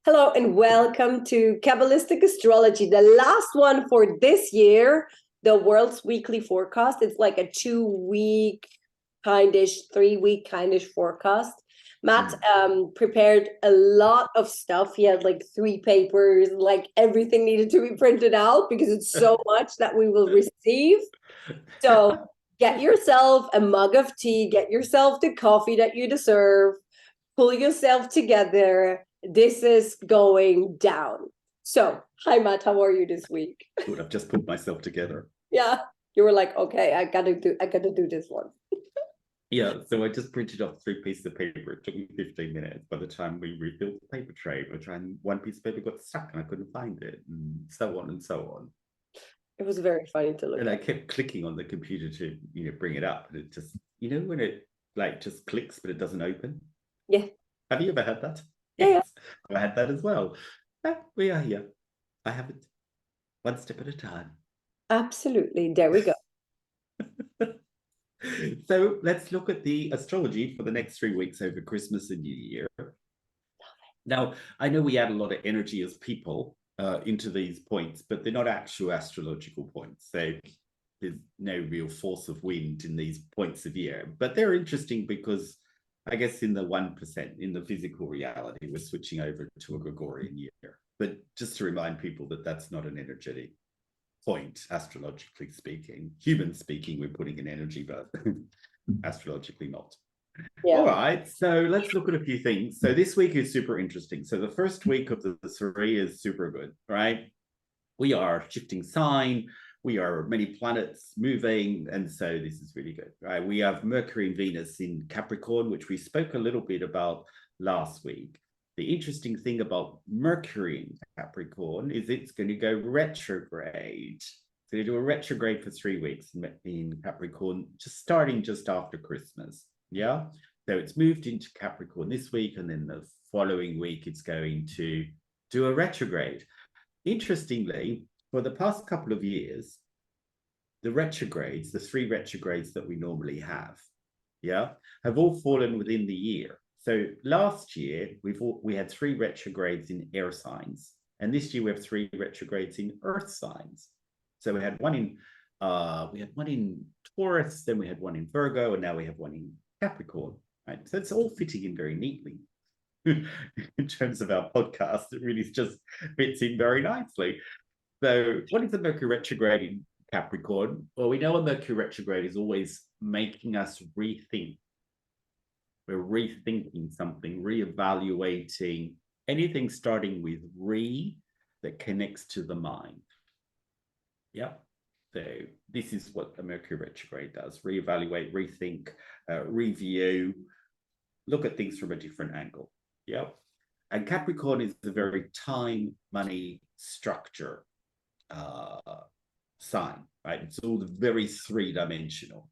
Hello and welcome to Kabbalistic Astrology, the last one for this year, the world's weekly forecast. It's like a 2-week, kindish, 3-week kindish forecast. Matt prepared a lot of stuff. He had like 3 papers, like everything needed to be printed out because it's so much that we will receive. So get yourself a mug of tea, get yourself the coffee that you deserve, pull yourself together. This is going down. So, hi Matt, how are you this week? Good, I've just put myself together. Yeah, you were like, okay, I gotta do this one. Yeah, so I just printed off 3 pieces of paper. It took me 15 minutes. By the time we refilled the paper tray, one piece of paper got stuck and I couldn't find it, and so on and so on. It was very funny to look and at. I kept clicking on the computer to bring it up, and it just when it like just clicks but it doesn't open. Yeah. Have you ever had that? Yeah, Yes, I had that as well. We are here. I have it one step at a time. Absolutely. There we go. So let's look at the astrology for the next 3 weeks over Christmas and New Year. Now, I know we add a lot of energy as people into these points, but they're not actual astrological points. So there's no real force of wind in these points of year, but they're interesting because I guess in the 1%, in the physical reality, we're switching over to a Gregorian year. But just to remind people that that's not an energetic point, astrologically speaking. Human speaking, we're putting in energy, but astrologically not. Yeah. All right, so let's look at a few things. So this week is super interesting. So the first week of the 3 is super good, right? We are shifting sign. We are many planets moving, and so this is really good, right? We have Mercury and Venus in Capricorn, which we spoke a little bit about last week. The interesting thing about Mercury in Capricorn is it's going to go retrograde. It's going to do a retrograde for 3 weeks in Capricorn, starting just after Christmas. Yeah, so it's moved into Capricorn this week, and then the following week it's going to do a retrograde. Interestingly, for the past couple of years, the retrogrades, the 3 retrogrades that we normally have, have all fallen within the year. So last year we had 3 retrogrades in air signs, and this year we have 3 retrogrades in earth signs. So we had one in Taurus, then we had one in Virgo, and now we have one in Capricorn. Right, so it's all fitting in very neatly. In terms of our podcast, it really just fits in very nicely. So what is the Mercury retrograde in Capricorn? Well, we know a Mercury retrograde is always making us rethink. We're rethinking something, reevaluating anything starting with re that connects to the mind. Yeah. So this is what a Mercury retrograde does: reevaluate, rethink, review, look at things from a different angle. Yeah. And Capricorn is a very time, money, structure sign, right? It's all very 3-dimensional.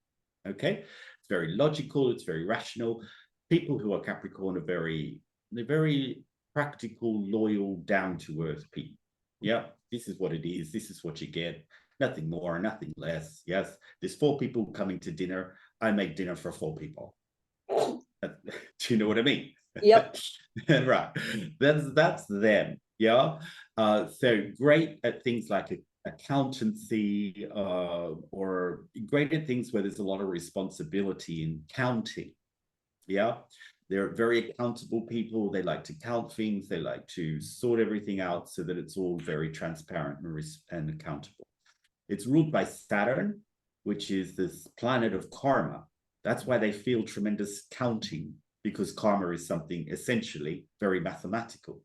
Okay. It's very logical. It's very rational. People who are Capricorn are they're very practical, loyal, down-to-earth people. Yeah. This is what it is. This is what you get. Nothing more, nothing less. Yes. There's 4 people coming to dinner. I make dinner for 4 people. Do you know what I mean? Yep. Right. That's them. Yeah. So great at things like accountancy, or great at things where there's a lot of responsibility in counting. Yeah. They're very accountable people. They like to count things. They like to sort everything out so that it's all very transparent and accountable. It's ruled by Saturn, which is this planet of karma. That's why they feel tremendous counting, because karma is something essentially very mathematical,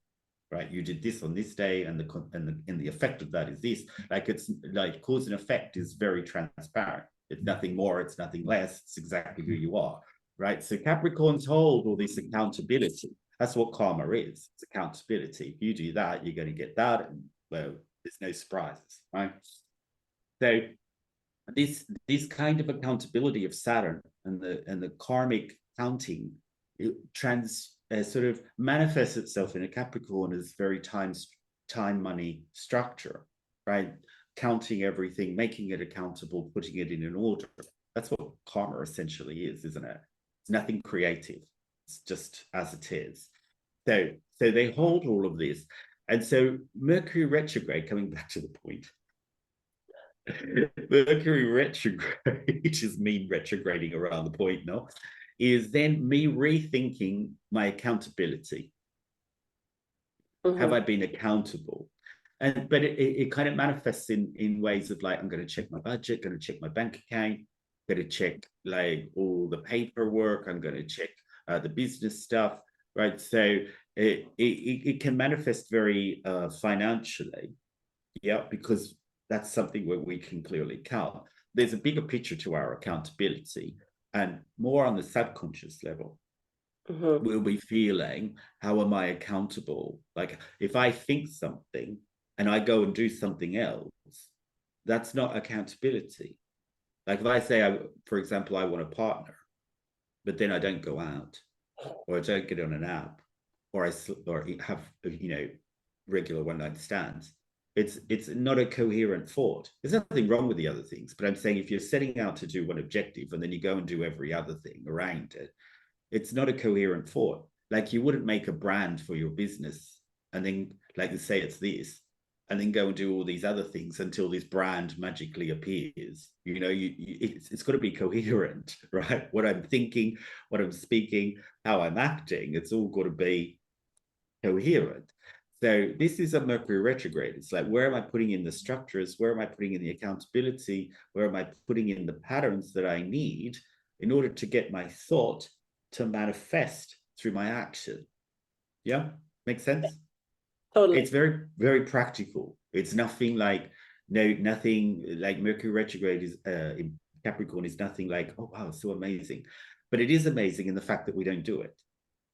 right? You did this on this day, and the effect of that is this. Like, it's like cause and effect is very transparent. It's nothing more, it's nothing less. It's exactly who you are, right? So Capricorns hold all this accountability. That's what karma is. It's accountability. If you do that, you're going to get that, and well, there's no surprises, right? So this kind of accountability of Saturn and the karmic counting, it sort of manifests itself in a Capricorn as very time money structure, right? Counting everything, making it accountable, putting it in an order. That's what karma essentially is, isn't it? It's nothing creative. It's just as it is. So they hold all of this. And so Mercury retrograde, coming back to the point, Mercury retrograde, which is me retrograding around the point, no, is then me rethinking my accountability. Have I been accountable? But it kind of manifests in ways of like, I'm going to check my budget, going to check my bank account, going to check like all the paperwork, I'm going to check the business stuff, right? So it can manifest very financially, yeah, because that's something where we can clearly count. There's a bigger picture to our accountability, and more on the subconscious level. We'll be feeling, how am I accountable? Like if I think something and I go and do something else, that's not accountability. Like if I say, for example, I want a partner, but then I don't go out, or I don't get on an app, or I have regular one-night stands. It's not a coherent thought. There's nothing wrong with the other things, but I'm saying if you're setting out to do one objective and then you go and do every other thing around it, it's not a coherent thought. Like you wouldn't make a brand for your business and then like you say it's this, and then go and do all these other things until this brand magically appears. It's got to be coherent, right? What I'm thinking, what I'm speaking, how I'm acting, it's all got to be coherent. So this is a Mercury retrograde. It's like, where am I putting in the structures? Where am I putting in the accountability? Where am I putting in the patterns that I need in order to get my thought to manifest through my action? Yeah, makes sense? Totally. It's very, very practical. It's nothing like, nothing like Mercury retrograde is in Capricorn is nothing like, oh, wow, it's so amazing. But it is amazing in the fact that we don't do it.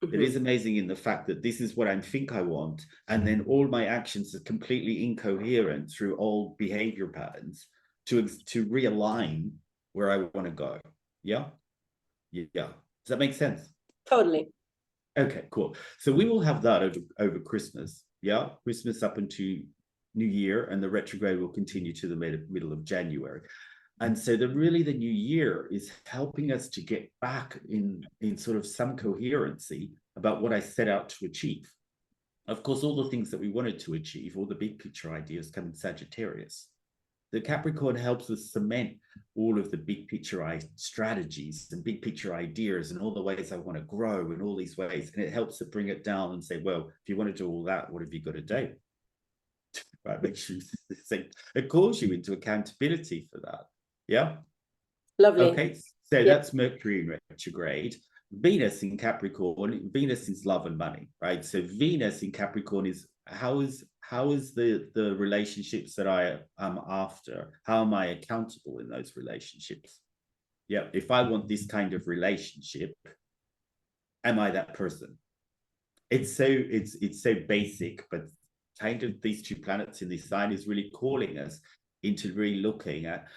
It is amazing in the fact that this is what I think I want. And then all my actions are completely incoherent through old behavior patterns to realign where I want to go. Yeah. Yeah. Does that make sense? Totally. Okay, cool. So we will have that over Christmas. Yeah. Christmas up into New Year, and the retrograde will continue to the middle of January. And so the new year is helping us to get back in sort of some coherency about what I set out to achieve. Of course, all the things that we wanted to achieve, all the big picture ideas come in Sagittarius. The Capricorn helps us cement all of the big picture strategies and big picture ideas and all the ways I want to grow in all these ways. And it helps to bring it down and say, well, if you want to do all that, what have you got to do? Right? Make sure it calls you into accountability for that. Yeah. Lovely. Okay. So that's Mercury in retrograde. Venus in Capricorn. Venus is love and money, right? So Venus in Capricorn is how is the relationships that I am after? How am I accountable in those relationships? Yeah. If I want this kind of relationship, am I that person? It's so basic, but kind of these two planets in this sign is really calling us into really looking at,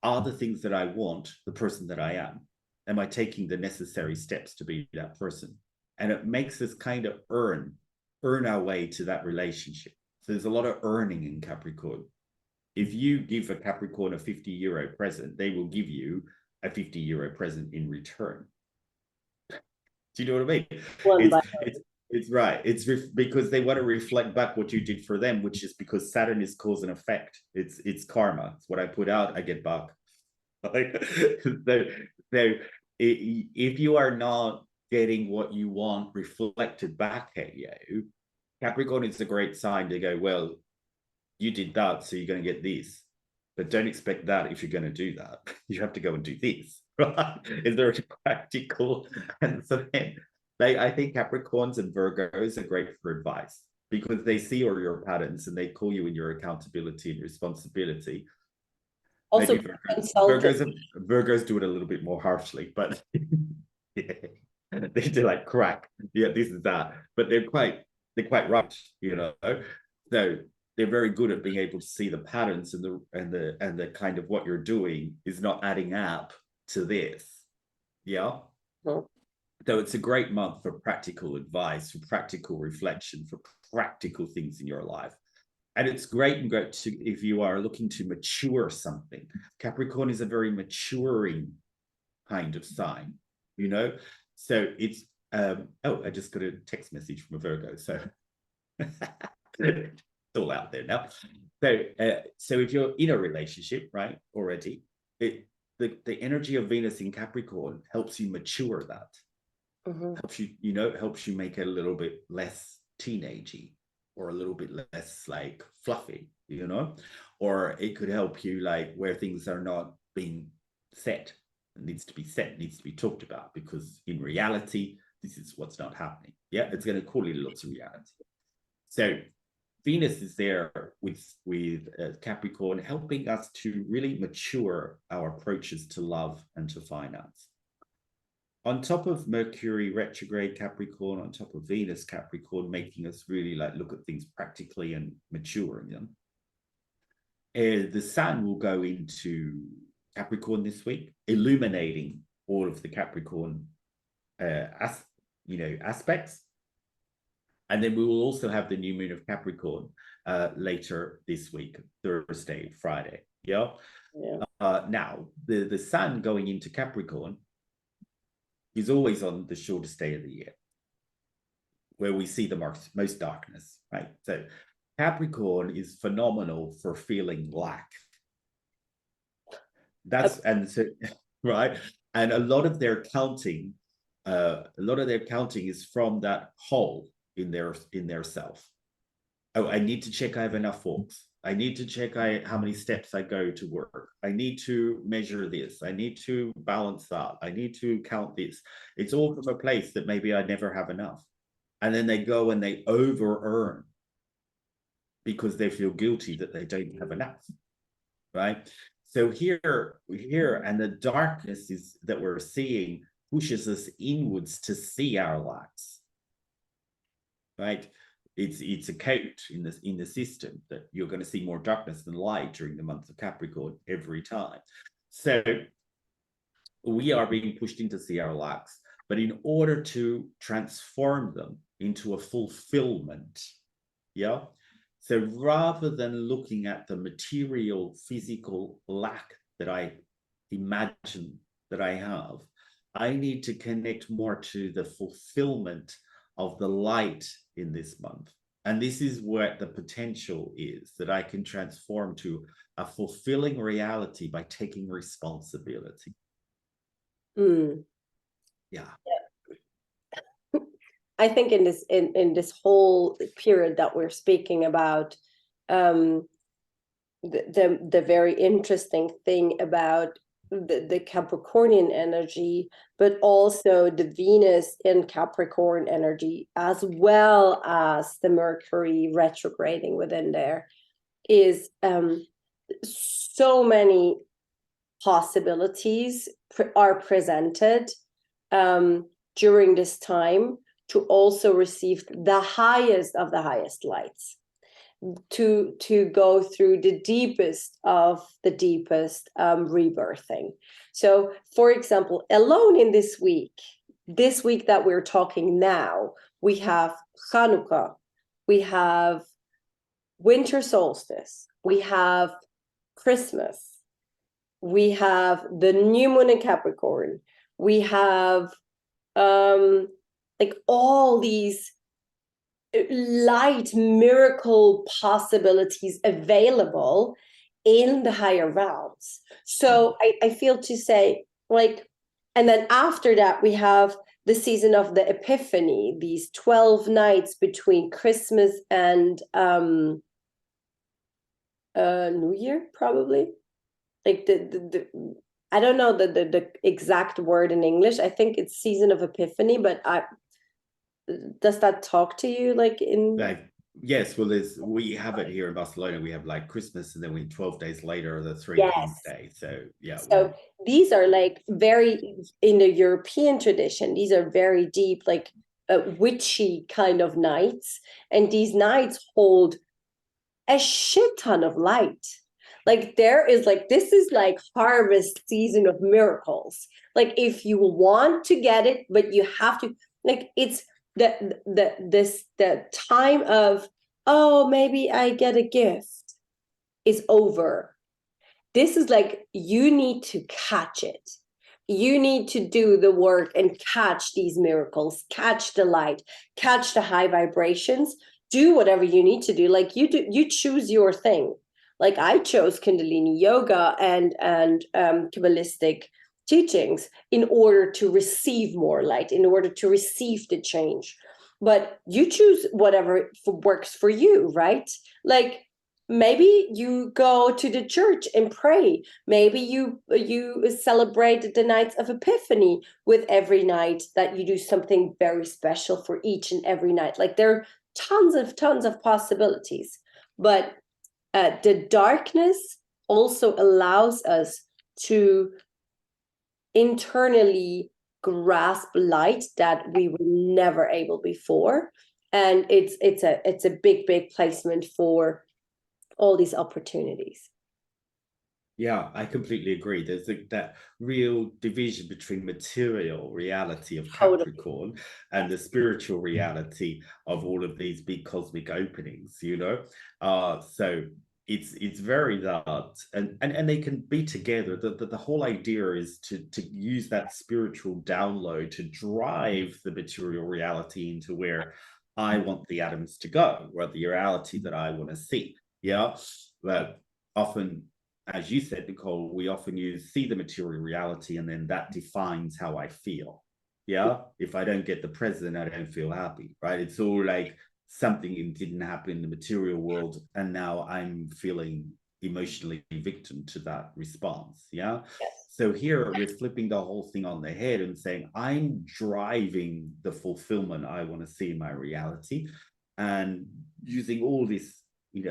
are the things that I want the person that I am? Am I taking the necessary steps to be that person? And it makes us kind of earn our way to that relationship. So there's a lot of earning in Capricorn. If you give a Capricorn a €50 present, they will give you a €50 present in return. Do you know what I mean? It's right. It's because they want to reflect back what you did for them, which is because Saturn is cause and effect. It's karma. It's what I put out, I get back. So if you are not getting what you want reflected back at you, Capricorn is a great sign to go, well, you did that, so you're going to get this. But don't expect that if you're going to do that. You have to go and do this. Right? Is there a practical? And so then, I think Capricorns and Virgos are great for advice because they see all your patterns and they call you in your accountability and responsibility. Also, Virgos do it a little bit more harshly, but yeah, they do like crack. Yeah, this is that. But they're quite right, So they're very good at being able to see the patterns and the kind of what you're doing is not adding up to this. Yeah. So it's a great month for practical advice, for practical reflection, for practical things in your life. And it's great if you are looking to mature something. Capricorn is a very maturing kind of sign, So it's Oh, I just got a text message from a Virgo, so it's all out there now. So if you're in a relationship, right, already, the energy of Venus in Capricorn helps you mature that. Helps you, helps you make it a little bit less teenagey or a little bit less like fluffy, or it could help you like where things are not being set. It needs to be set, needs to be talked about, because in reality, this is what's not happening. Yeah, it's going to call it lots of reality. So Venus is there with Capricorn, helping us to really mature our approaches to love and to finance. On top of Mercury retrograde Capricorn, on top of Venus Capricorn, making us really like look at things practically and maturing them. The Sun will go into Capricorn this week, illuminating all of the Capricorn aspects. And then we will also have the new moon of Capricorn later this week, Thursday, Friday. Yeah. Now, the Sun going into Capricorn is always on the shortest day of the year, where we see the most darkness, right? So Capricorn is phenomenal for feeling lack. Right? And a lot of their counting is from that hole in their self. Oh, I need to check I have enough forks. I need to check how many steps I go to work. I need to measure this. I need to balance that. I need to count this. It's all from a place that maybe I never have enough. And then they go and they over-earn because they feel guilty that they don't have enough, right? So here, and the darkness that we're seeing pushes us inwards to see our lacks, right? It's a code in the system that you're going to see more darkness than light during the month of Capricorn every time. So we are being pushed in to see our lacks, but in order to transform them into a fulfillment, yeah. So rather than looking at the material, physical lack that I imagine that I have, I need to connect more to the fulfillment of the light in this month. And this is where the potential is, that I can transform to a fulfilling reality by taking responsibility. Yeah. I think in this whole period that we're speaking about, the very interesting thing about the Capricornian energy, but also the Venus in Capricorn energy, as well as the Mercury retrograding within there, is so many possibilities are presented during this time to also receive the highest of the highest lights, to go through the deepest of the deepest rebirthing. So, for example, alone in this week that we're talking now, we have Hanukkah, we have winter solstice, we have Christmas, we have the new moon in Capricorn, we have like all these light miracle possibilities available in the higher realms. So I feel to say, like, and then after that we have the season of the Epiphany, these 12 nights between Christmas and New Year, probably. Like the I don't know the exact word in English. I think it's season of Epiphany, but does that talk to you like in yes, well we have it here in Barcelona. We have like Christmas, and then 12 days later the Three Kings Day. So yeah, so these are like very, in the European tradition, these are very deep, like witchy kind of nights, and these nights hold a shit ton of light. Like there is like, this is like harvest season of miracles. Like if you want to get it, but you have to, like, it's the time of, oh, maybe I get a gift is over. This is like, you need to catch it, you need to do the work and catch these miracles, catch the light, catch the high vibrations, do whatever you need to do. Like you choose your thing. Like I chose Kundalini yoga and Kabbalistic teachings in order to receive more light, in order to receive the change. But you choose whatever works for you, right? Like maybe you go to the church and pray. Maybe you celebrate the nights of Epiphany with every night that you do something very special for each and every night. Like there are tons of possibilities. But the darkness also allows us to internally grasp light that we were never able before, and it's a big placement for all these opportunities. Yeah, I completely agree. There's that real division between material reality of Capricorn and the spiritual reality of all of these big cosmic openings, you know? So it's very that, and they can be together. The whole idea is to use that spiritual download to drive the material reality into where I want the atoms to go, where the reality that I want to see. Yeah, but often, as you said, Nicole, we often see the material reality, and then that defines how I feel. Yeah. If I don't get the present, I don't feel happy, right? It's all like something didn't happen in the material world, and now I'm feeling emotionally victim to that response. Yeah. Yes. So here we're flipping the whole thing on the head and saying, I'm driving the fulfillment I want to see in my reality, and using all this,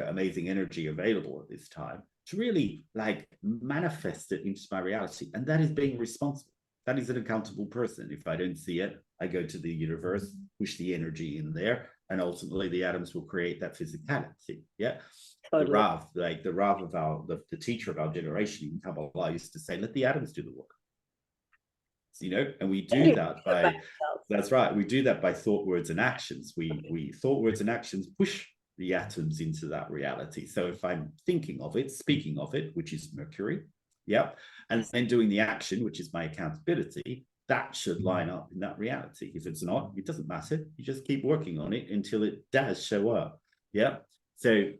amazing energy available at this time to really like manifest it into my reality. And that is being responsible. That is an accountable person. If I don't see it, I go to the universe, push the energy in there, and ultimately the atoms will create that physicality. Yeah. Totally. The Rav of the teacher of our generation in Kabbalah used to say, let the atoms do the work. And we do that by, that's right, we do that by thought, words, and actions. We thought, words, and actions push the atoms into that reality. So if I'm thinking of it, speaking of it, which is Mercury, and then doing the action, which is my accountability, that should line up in that reality. If it's not, it doesn't matter. You just keep working on it until it does show up. Yeah. So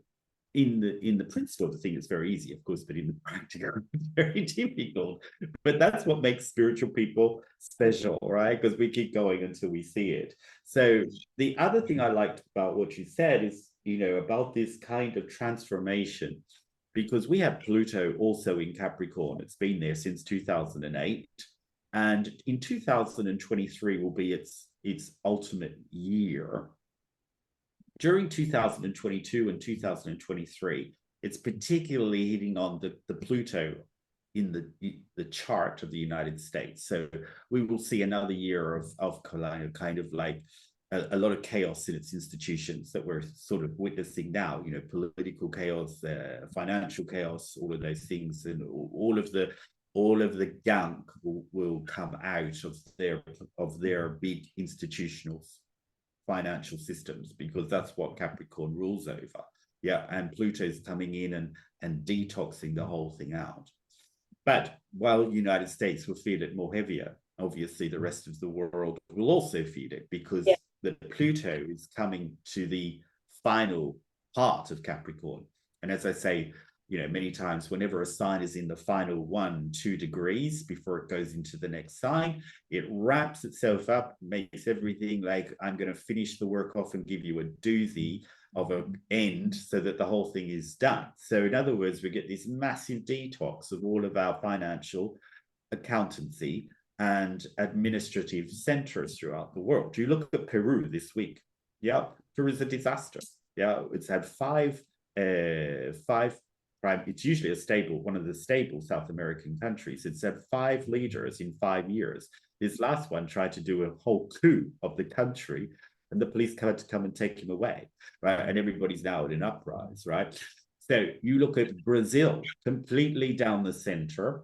in the principle of the thing, it's very easy, of course, but in the practical, it's very difficult. But that's what makes spiritual people special, right? Because we keep going until we see it. So the other thing I liked about what you said is, about this kind of transformation, because we have Pluto also in Capricorn. It's been there since 2008. And in 2023 will be its ultimate year. During 2022 and 2023, it's particularly hitting on the Pluto in the chart of the United States. So we will see another year of kind of like a lot of chaos in its institutions that we're sort of witnessing now, political chaos, financial chaos, all of those things, and all of the gunk will come out of their big institutional financial systems, because that's what Capricorn rules over. Yeah, and Pluto's coming in and detoxing the whole thing out. But while the United States will feel it more heavier, obviously the rest of the world will also feel it, because the Pluto is coming to the final part of Capricorn. And as I say, many times, whenever a sign is in the final 1-2 degrees before it goes into the next sign, it wraps itself up, makes everything like, I'm going to finish the work off and give you a doozy of an end so that the whole thing is done. So in other words, we get this massive detox of all of our financial, accountancy, and administrative centers throughout the world. You look at Peru this week. Yeah, Peru is a disaster. Yeah, it's had five. It's usually one of the stable South American countries. It's had 5 leaders in 5 years. This last one tried to do a whole coup of the country, and the police had to come and take him away, right? And everybody's now in an uprise, right? So you look at Brazil, completely down the center.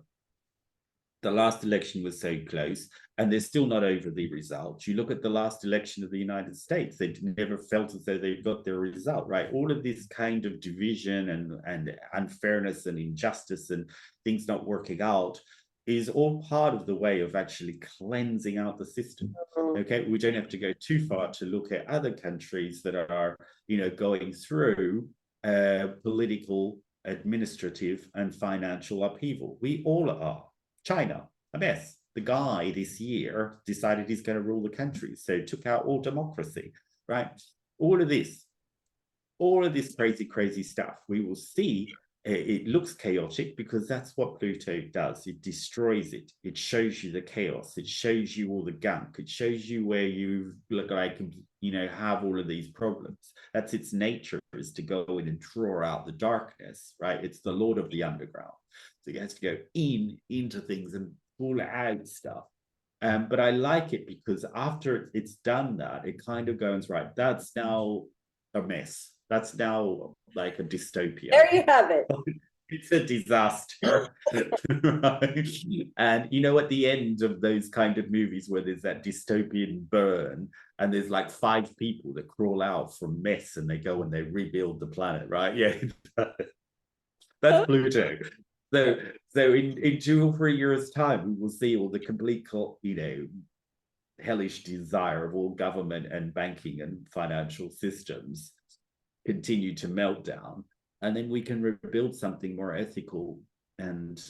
The last election was so close, and they're still not over the results. You look at the last election of the United States, they never felt as though they got their result, right? All of this kind of division and unfairness and injustice and things not working out is all part of the way of actually cleansing out the system. Okay, we don't have to go too far to look at other countries that are, going through political, administrative, and financial upheaval. We all are. China, a mess. The guy this year decided he's going to rule the country, so took out all democracy, right? All of this crazy stuff. We will see. It looks chaotic because that's what Pluto does. It destroys it. It shows you the chaos. It shows you all the gunk. It shows you where you look like, have all of these problems. That's its nature, is to go in and draw out the darkness, right? It's the Lord of the Underground. So it has to go into things and pull out stuff. But I like it because after it's done that, it kind of goes, right, that's now a mess. That's now like a dystopia. There you have it. It's a disaster. Right? And at the end of those kind of movies where there's that dystopian burn and there's like 5 people that crawl out from mess and they go and they rebuild the planet, right? Yeah. That's Pluto. So in 2 or 3 years' time, we will see all the complete, hellish desire of all government and banking and financial systems continue to melt down, and then we can rebuild something more ethical and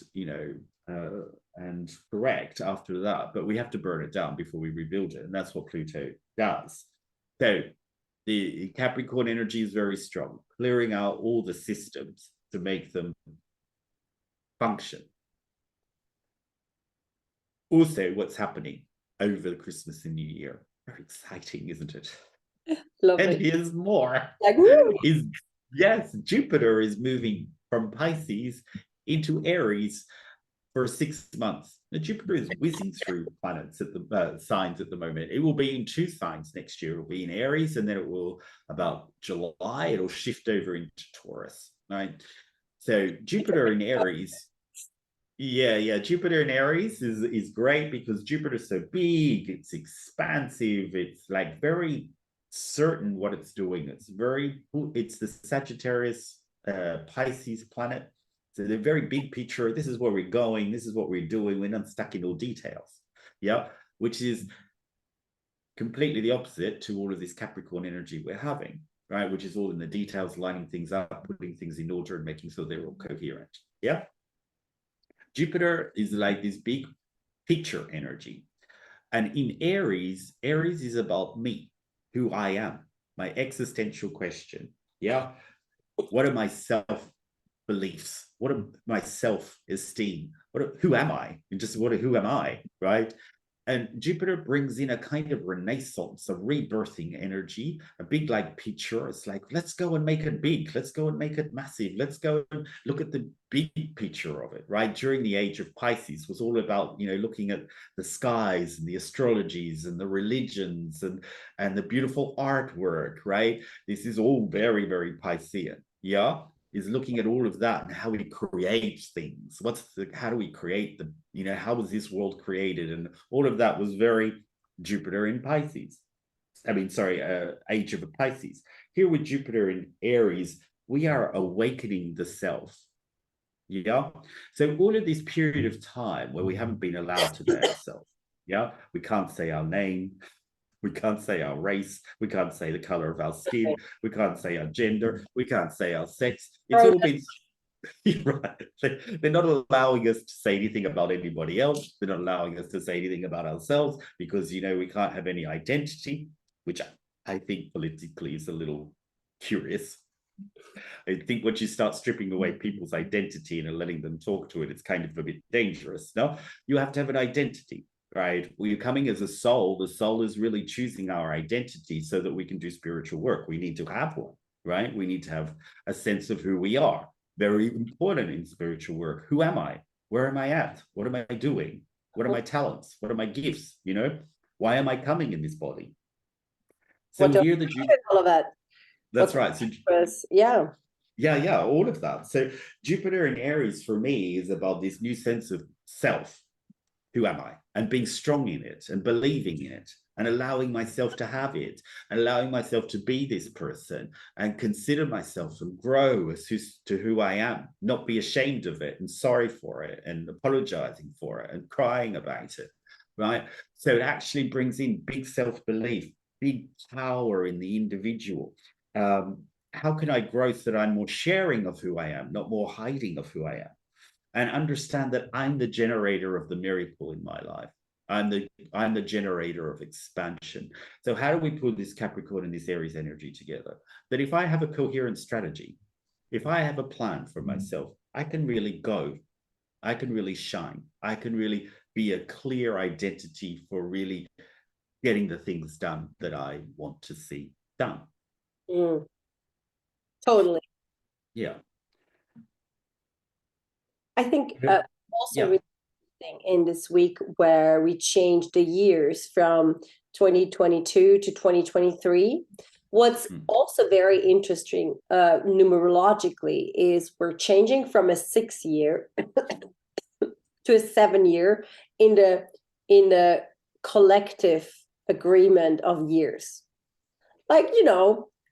and correct after that. But we have to burn it down before we rebuild it, and that's what Pluto does. So the Capricorn energy is very strong, clearing out all the systems to make them function. Also, what's happening over the Christmas and New Year, very exciting, isn't it? Lovely. And here's more. Like, woo! Yes, Jupiter is moving from Pisces into Aries for 6 months. Now, Jupiter is whizzing through planets at the signs at the moment. It will be in 2 signs next year. It will be in Aries, and then it will, about July, it'll shift over into Taurus, right? So Jupiter in Aries, Jupiter in Aries is great because Jupiter's so big, it's expansive, it's like very certain what it's doing. It's the Sagittarius Pisces planet. So the very big picture, this is where we're going, this is what we're doing, we're not stuck in all details. Yeah, which is completely the opposite to all of this Capricorn energy we're having, right? Which is all in the details, lining things up, putting things in order and making sure they're all coherent. Yeah. Jupiter is like this big picture energy. And in Aries is about me, who I am, my existential question. Yeah. What are my self-beliefs? What are my self-esteem? Who am I? And just who am I, right? And Jupiter brings in a kind of renaissance, a rebirthing energy, a big like picture. It's like, let's go and make it big. Let's go and make it massive. Let's go and look at the big picture of it, right? During the age of Pisces was all about, looking at the skies and the astrologies and the religions and the beautiful artwork, right? This is all very, very Piscean. Yeah. Is looking at all of that and how we create things. How do we create how was this world created? And all of that was very Jupiter in Pisces. Age of Pisces. Here with Jupiter in Aries, we are awakening the self. Yeah. So all of this period of time where we haven't been allowed to be ourselves. Yeah. We can't say our name. We can't say our race. We can't say the color of our skin. We can't say our gender. We can't say our sex. It's all been right. They're not allowing us to say anything about anybody else. They're not allowing us to say anything about ourselves because, we can't have any identity, which I think politically is a little curious. I think once you start stripping away people's identity and letting them talk to it, it's kind of a bit dangerous. No, you have to have an identity. Right? We're coming as a soul. The soul is really choosing our identity so that we can do spiritual work. We need to have one, right? We need to have a sense of who we are. Very important in spiritual work. Who am I? Where am I at? What am I doing? What are my talents? What are my gifts? Why am I coming in this body? So here all of that. That's right. So, yeah, all of that. So Jupiter in Aries for me is about this new sense of self. Who am I? And being strong in it and believing in it. and allowing myself to have it, and allowing myself to be this person and consider myself and grow as to who I am, not be ashamed of it and sorry for it and apologizing for it and crying about it, right? So it actually brings in big self-belief, big power in the individual. How can I grow so that I'm more sharing of who I am, not more hiding of who I am? And understand that I'm the generator of the miracle in my life. I'm the generator of expansion. So how do we put this Capricorn and this Aries energy together? That if I have a coherent strategy, if I have a plan for myself, I can really go, I can really shine, I can really be a clear identity for really getting the things done that I want to see done. Totally. Yeah. I think also Yeah. really interesting in this week where we changed the years from 2022 to 2023. What's also very interesting numerologically is we're changing from a 6-year to a 7-year in the collective agreement of years. Like,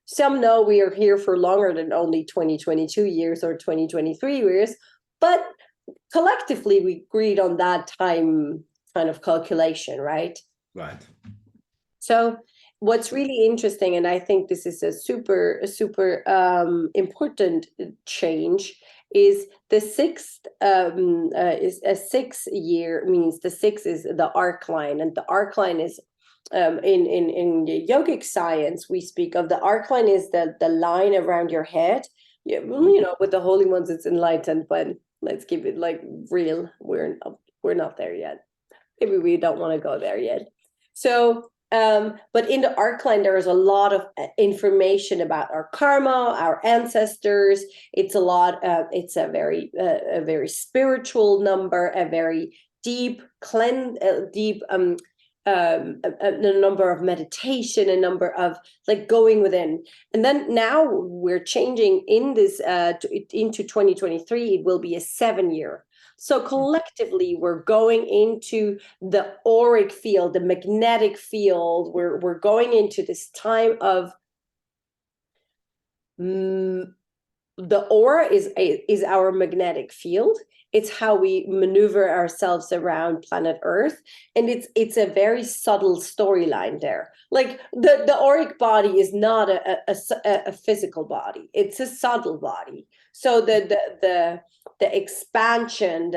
some know we are here for longer than only 2022 years or 2023 years, but collectively we agreed on that time kind of calculation, right? Right. So what's really interesting, and I think this is a super important change, is the sixth is a 6-year, means the 6 is the arc line, and the arc line is in the yogic science, we speak of the arc line is the line around your head. With the holy ones, it's enlightened, but let's keep it like real. We're not there yet. Maybe we don't want to go there yet. So, but in the arc line, there is a lot of information about our karma, our ancestors. It's a lot. It's a very spiritual number, a very deep a number of meditation, a number of like going within. And then now we're changing in this into 2023. It will be a 7-year. So collectively, we're going into the auric field, the magnetic field. We're going into this time of the aura is our magnetic field. It's how we maneuver ourselves around planet Earth, and it's a very subtle storyline there. Like the auric body is not a physical body; it's a subtle body. So the expansion,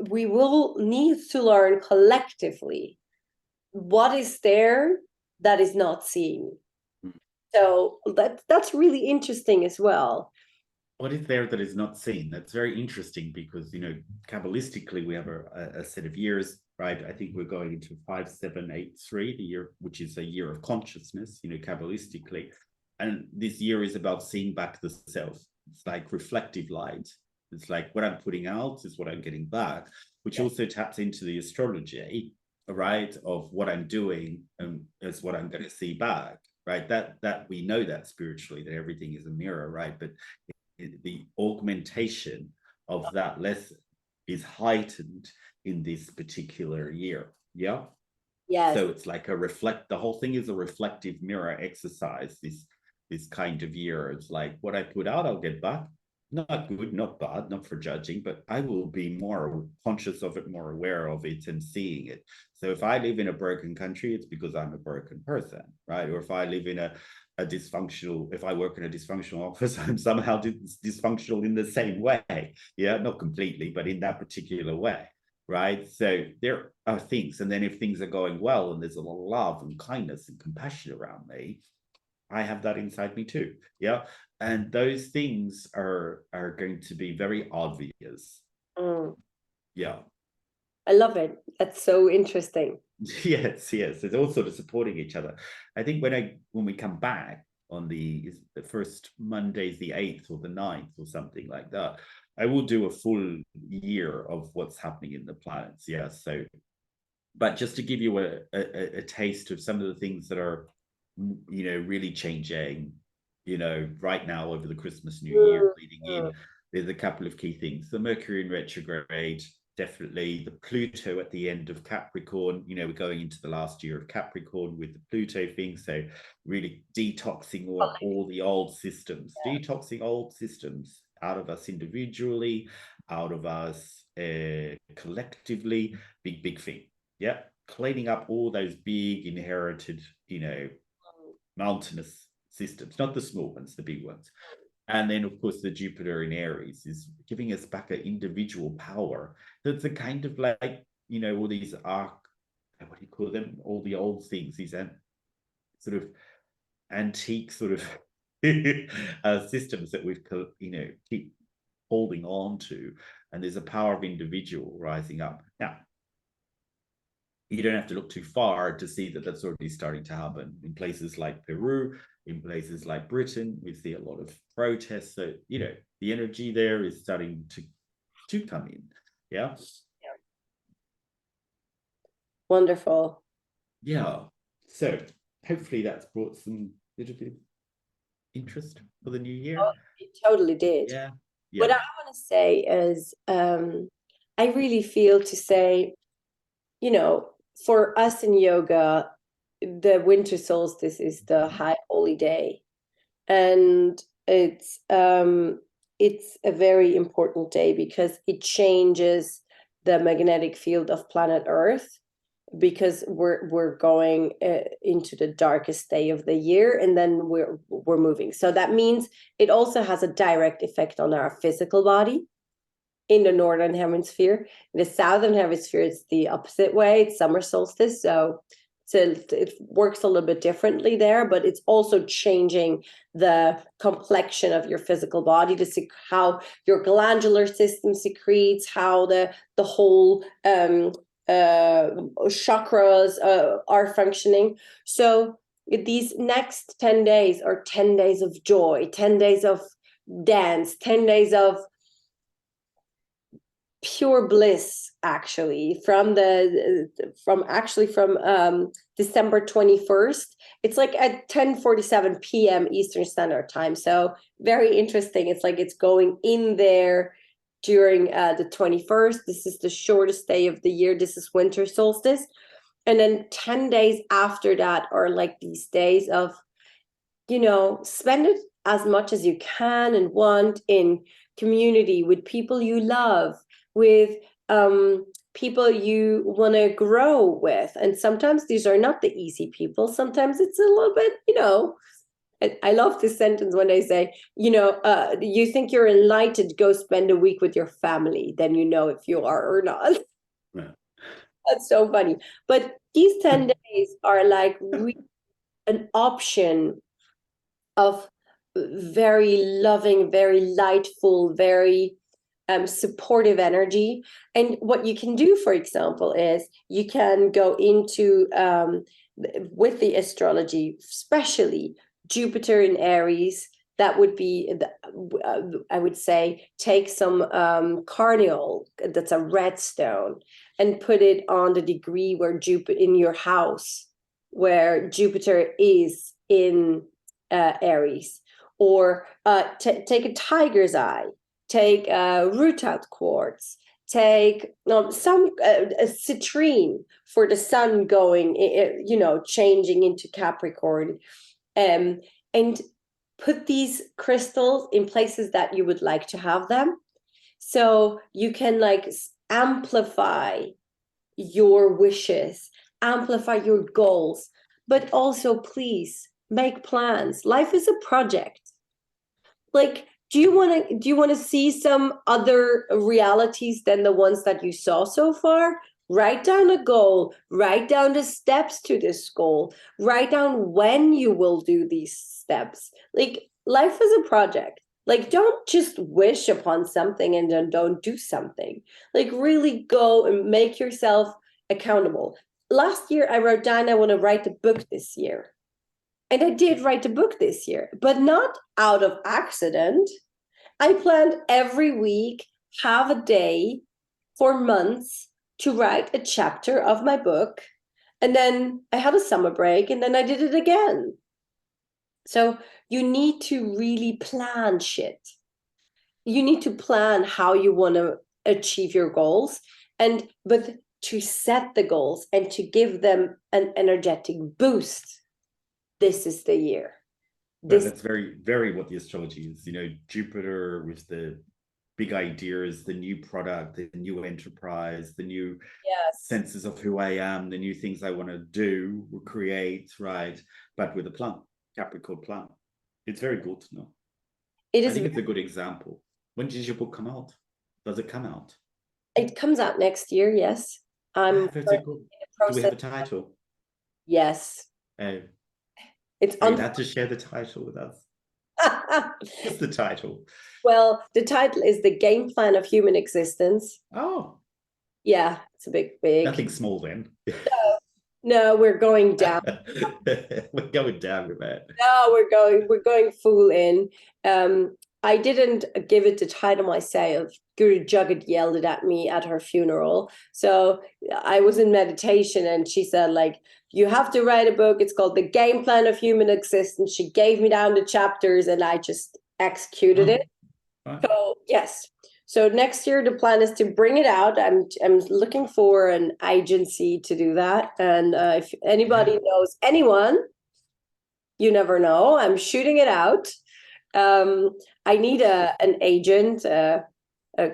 we will need to learn collectively what is there that is not seen. So that's really interesting as well. What is there that is not seen? That's very interesting because, Kabbalistically, we have a set of years, right? I think we're going into 5783, the year, which is a year of consciousness, Kabbalistically. And this year is about seeing back the self. It's like reflective light. It's like what I'm putting out is what I'm getting back, which also taps into the astrology, right? Of what I'm doing is what I'm going to see back, right? That we know that spiritually, that everything is a mirror, right? But the augmentation of that lesson is heightened in this particular year. Yeah. Yes. So it's like the whole thing is a reflective mirror exercise. This kind of year, it's like what I put out, I'll get back. Not good, not bad, not for judging, but I will be more conscious of it, more aware of it and seeing it. So if I live in a broken country, it's because I'm a broken person, right? Or if I live in if I work in a dysfunctional office, I'm somehow dysfunctional in the same way. Yeah, not completely, but in that particular way, right? So there are things. And then if things are going well and there's a lot of love and kindness and compassion around me, I have that inside me too. Yeah. And those things are going to be very obvious. Yeah. I love it. That's so interesting. Yes. It's all sort of supporting each other. I think when we come back on the first Monday's the 8th or the 9th or something like that, I will do a full year of what's happening in the planets. Yeah. So, but just to give you a taste of some of the things that are, really changing, right now over the Christmas New Year leading in, there's a couple of key things. The Mercury in retrograde definitely the Pluto at the end of Capricorn. You know, we're going into the last year of Capricorn with the Pluto thing. So really detoxing all the old systems, detoxing old systems out of us individually, out of us collectively. Big thing. Yeah. Cleaning up all those big inherited, you know, mountainous systems, not the small ones, the big ones. And then, of course, the Jupiter in Aries is giving us back an individual power. That's a kind of like, you know, all these what do you call them? All the old things, these sort of antique sort of systems that we've, you know, keep holding on to. And there's a power of individual rising up. Now, you don't have to look too far to see that that's already starting to happen in places like Peru, in places like Britain. We see a lot of protests. So, you know, the energy there is starting to come in. Yeah. Wonderful. Yeah. So hopefully that's brought some little bit of interest for the new year. Oh, it totally did. Yeah. What I want to say is, I really feel to say, you know, for us in yoga, the winter solstice is the high holy day, and it's a very important day because it changes the magnetic field of planet Earth, because we're going into the darkest day of the year, and then we're moving. So that means it also has a direct effect on our physical body in the northern hemisphere. In the southern hemisphere, it's the opposite way. It's summer solstice. So it works a little bit differently there, but it's also changing the complexion of your physical body, to see how your glandular system secretes, how the whole chakras are functioning. So these next 10 days are 10 days of joy, 10 days of dance, 10 days of pure bliss, actually, from December 21st. It's like at 10:47 p.m. Eastern Standard Time. So very interesting. It's like it's going in there during the 21st. This is the shortest day of the year. This is winter solstice. And then 10 days after that are like these days of, you know, spend it as much as you can and want in community with people you love, with people you want to grow with. And sometimes these are not the easy people. Sometimes it's a little bit, you know, I love this sentence when they say, you know, you think you're enlightened, go spend a week with your family, then you know if you are or not. Yeah. That's so funny. But these 10 days are like an option of very loving, very lightful, very supportive energy. And what you can do, for example, is you can go into, with the astrology, especially Jupiter in Aries, that would be, I would say, take some carniol, that's a red stone, and put it on the degree where Jupiter, in your house, where Jupiter is in Aries. Or take a tiger's eye, take rootout quartz, take some a citrine for the sun going, you know, changing into Capricorn, and put these crystals in places that you would like to have them, so you can like amplify your wishes, amplify your goals, but also please make plans. Life is a project. Like, do you want to see some other realities than the ones that you saw so far? Write down a goal, write down the steps to this goal, write down when you will do these steps. Like, life is a project. Like, don't just wish upon something and then don't do something. Like, really go and make yourself accountable. Last year I wrote down I want to write a book this year. And I did write a book this year, but not out of accident. I planned every week, have a day for months to write a chapter of my book. And then I had a summer break, and then I did it again. So you need to really plan shit. You need to plan how you want to achieve your goals. but to set the goals and to give them an energetic boost, this is the year. Well, that's very, very what the astrology is. You know, Jupiter with the big ideas, the new product, the new enterprise, the new senses of who I am, the new things I want to do, create, right? But with a plan, Capricorn plan. It's very good to know. It is. I think it's a good example. When does your book come out? Does it come out? It comes out next year, yes. I'm very good. Do we have a title? Yes. It's you had to share the title with us. What's the title? Well, the title is The Game Plan of Human Existence. Oh. Yeah, it's a big. Nothing small then. No, we're going down. We're going down with that. No, we're going full in. I didn't give it the title myself. Guru Jagat yelled it at me at her funeral. So I was in meditation and she said, like, you have to write a book. It's called The Game Plan of Human Existence. She gave me down the chapters and I just executed it. Right. So yes. So next year the plan is to bring it out. I'm looking for an agency to do that. And if anybody knows anyone, you never know. I'm shooting it out. I need an agent, a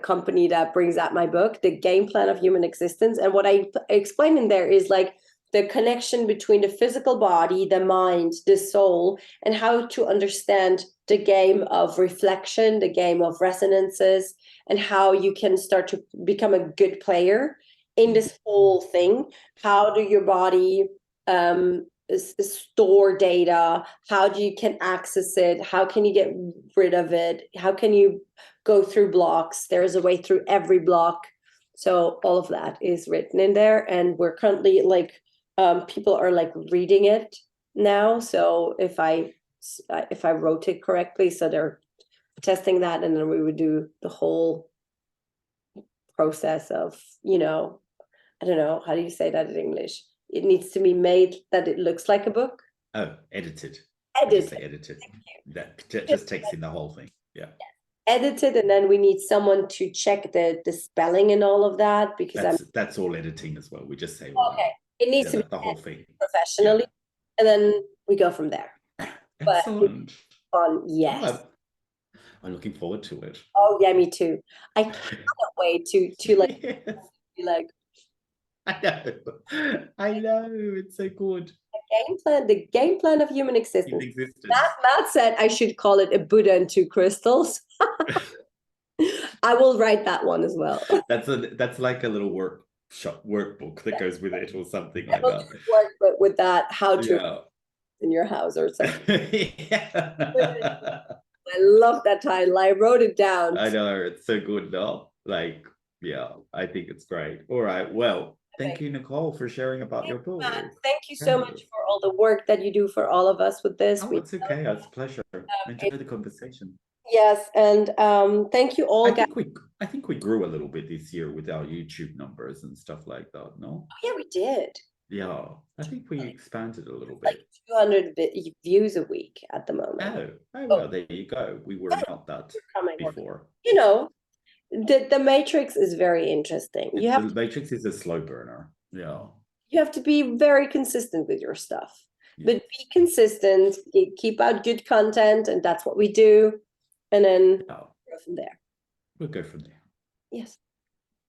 company that brings out my book, The Game Plan of Human Existence. And what I explain in there is like the connection between the physical body, the mind, the soul, and how to understand the game of reflection, the game of resonances, and how you can start to become a good player in this whole thing. How do your body store data? How do you can access it? How can you get rid of it? How can you go through blocks? There's a way through every block. So all of that is written in there, and we're currently like people are like reading it now. So if I wrote it correctly, so they're testing that, and then we would do the whole process of, you know, I don't know, how do you say that in English? It needs to be made that it looks like a book. Oh, edited. Edited. That just takes in the whole thing. Yeah. Edited, and then we need someone to check the spelling and all of that, because that's all editing as well. We just say, okay, it needs to be the whole thing professionally, and then we go from there. Excellent. Fun, yes. I'm looking forward to it. Oh yeah, me too. I cannot wait to like be like. I know, it's so good. The game plan of human existence. Matt said I should call it a Buddha and two crystals. I will write that one as well. That's like a little workbook that goes with it or something like that. Work, but with that, how to in your house or something. I love that title. I wrote it down. I know, it's so good, though. Like, yeah, I think it's great. All right, well. Thank you, Nicole, for sharing about your book. Thank you so much for all the work that you do for all of us with this. Oh, it's okay. It's a pleasure. Enjoy the conversation. Yes, and thank you all. I think we grew a little bit this year with our YouTube numbers and stuff like that, no? Oh, yeah, we did. Yeah, I think we expanded a little bit. Like 200 views a week at the moment. Oh well, there you go. We were not that before. You know, the matrix is very interesting. The matrix is a slow burner. Yeah. You have to be very consistent with your stuff. Yes. But be consistent, keep out good content, and that's what we do. And then go from there. We'll go from there. Yes.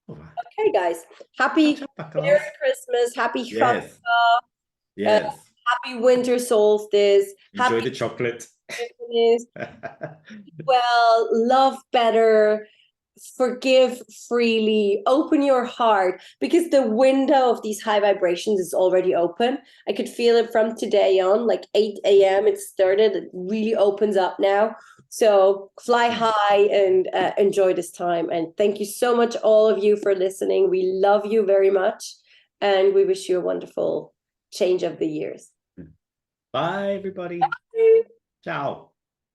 All right. Okay, guys. Happy Merry Christmas. Happy Hanukkah. Yes. Happy winter solstice. Enjoy the chocolate. Well, love better. Forgive freely, open your heart, because the window of these high vibrations is already open. I could feel it from today on, like 8 a.m. it started. It really opens up now. So fly high and enjoy this time. And thank you so much, all of you, for listening. We love you very much. And we wish you a wonderful change of the years. Bye, everybody. Bye. Ciao.